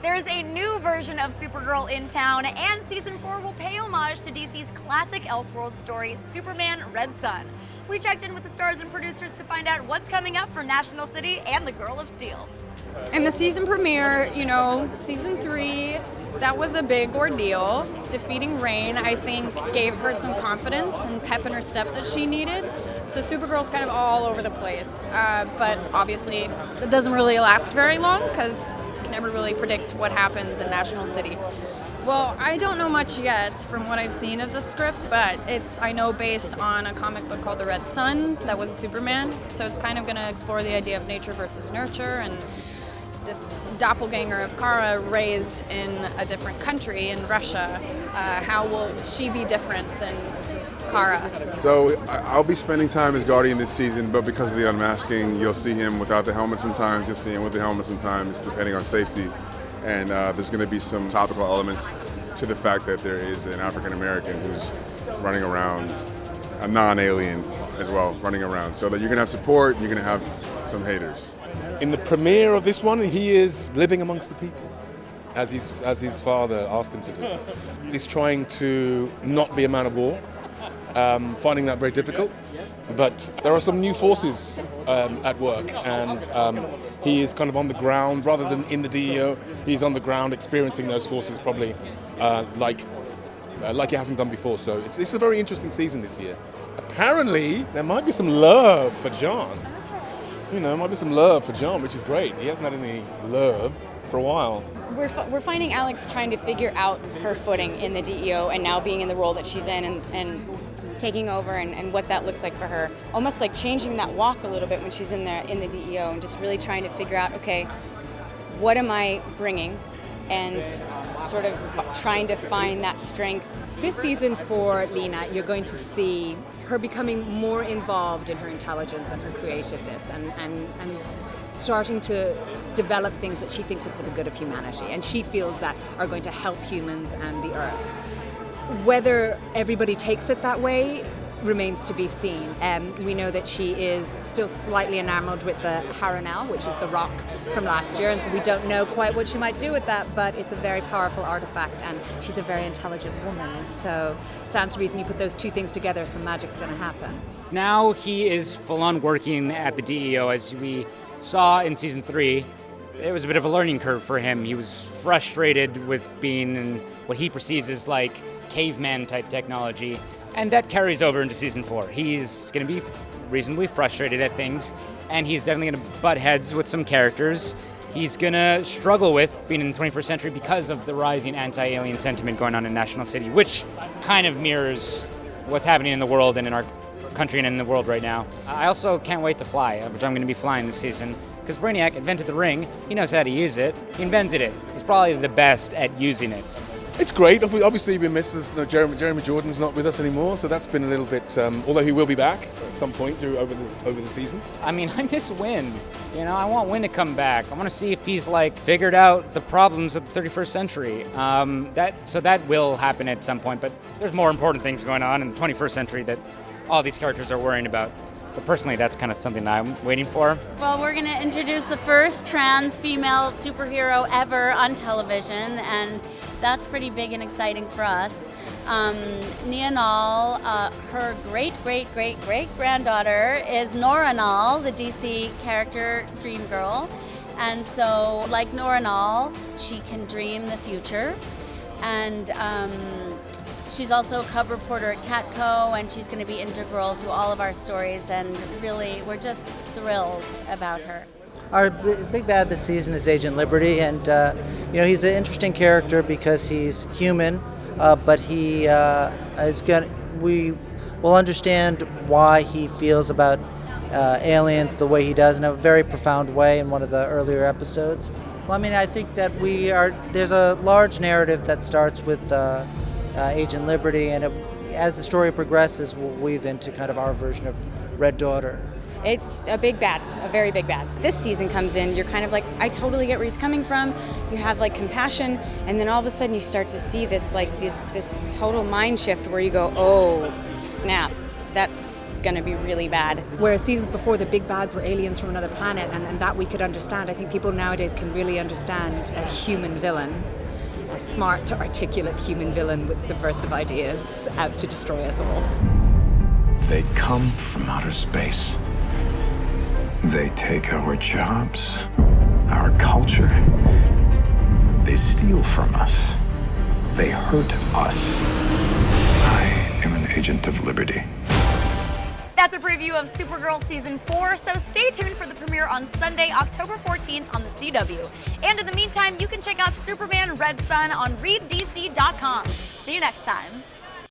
There's a new version of Supergirl in town, and Season 4 will pay homage to DC's classic Elseworlds story, Superman Red Son. We checked in with the stars and producers to find out what's coming up for National City and the Girl of Steel. In the season premiere, Season 3, that was a big ordeal. Defeating Reign, I think, gave her some confidence and pep in her step that she needed. So Supergirl's kind of all over the place. But obviously, it doesn't really last very long because you can never really predict what happens in National City. Well, I don't know much yet from what I've seen of the script, but it's, I know, based on a comic book called The Red Son that was a Superman. So it's kind of going to explore the idea of nature versus nurture, and this doppelganger of Kara raised in a different country in Russia. How will she be different than Kara? So I'll be spending time as Guardian this season, but because of the unmasking, you'll see him without the helmet sometimes, you'll see him with the helmet sometimes, depending on safety. And there's going to be some topical elements to the fact that there is an African American who's running around, a non-alien as well, running around. So that you're going to have support, you're going to have some haters. In the premiere of this one, he is living amongst the people, as his father asked him to do. He's trying to not be a man of war, finding that very difficult. But there are some new forces at work, and he is kind of on the ground rather than in the DEO. He's on the ground experiencing those forces probably like he hasn't done before. So it's a very interesting season this year. Apparently, there might be some love for John. Might be some love for John, which is great. He hasn't had any love for a while. We're finding Alex trying to figure out her footing in the DEO and now being in the role that she's in and taking over and what that looks like for her. Almost like changing that walk a little bit when she's in the DEO and just really trying to figure out, okay, what am I bringing? And sort of trying to find that strength. This season for Lena, you're going to see her becoming more involved in her intelligence and her creativeness and starting to develop things that she thinks are for the good of humanity and she feels that are going to help humans and the earth. Whether everybody takes it that way remains to be seen. We know that she is still slightly enamored with the Harewood, which is the rock from last year, and so we don't know quite what she might do with that, but it's a very powerful artifact and she's a very intelligent woman, so stands to reason you put those two things together, some magic's going to happen. Now he is full-on working at the DEO, as we saw in Season 3. It was a bit of a learning curve for him. He was frustrated with being in what he perceives as like caveman-type technology, and that carries over into Season 4. He's going to be reasonably frustrated at things, and he's definitely going to butt heads with some characters. He's going to struggle with being in the 21st century because of the rising anti-alien sentiment going on in National City, which kind of mirrors what's happening in the world and in our country and in the world right now. I also can't wait to fly, which I'm going to be flying this season, because Brainiac invented the ring. He knows how to use it. He invented it. He's probably the best at using it. It's great. Obviously, we miss this. Jeremy Jordan's not with us anymore, so that's been a little bit. Although he will be back at some point over the season. I mean, I miss Wynn. I want Wynn to come back. I want to see if he's figured out the problems of the 31st century. That will happen at some point. But there's more important things going on in the 21st century that all these characters are worrying about. But personally, that's kind of something that I'm waiting for. Well, we're going to introduce the first trans female superhero ever on television, and that's pretty big and exciting for us. Nia Nal, her great-great-great-great-granddaughter is Nora Nal, the DC character Dream Girl. And so, like Nora Nal, she can dream the future. And she's also a cub reporter at Catco, and she's going to be integral to all of our stories. And really, we're just thrilled about her. Our big bad this season is Agent Liberty, and he's an interesting character because he's human, but he we will understand why he feels about aliens the way he does in a very profound way in one of the earlier episodes. Well, I think that there's a large narrative that starts with Agent Liberty, and as the story progresses, we'll weave into kind of our version of Red Daughter. It's a big bad, a very big bad. This season comes in, you're kind of like, I totally get where he's coming from. You have compassion, and then all of a sudden you start to see this this total mind shift where you go, oh, snap. That's going to be really bad. Whereas seasons before, the big bads were aliens from another planet, and that we could understand. I think people nowadays can really understand a human villain, a smart, articulate human villain with subversive ideas out to destroy us all. They come from outer space. They take our jobs, our culture. They steal from us. They hurt us. I am an agent of liberty. That's a preview of Supergirl Season 4, so stay tuned for the premiere on Sunday, October 14th on the CW. And in the meantime, you can check out Superman Red Son on readdc.com. See you next time.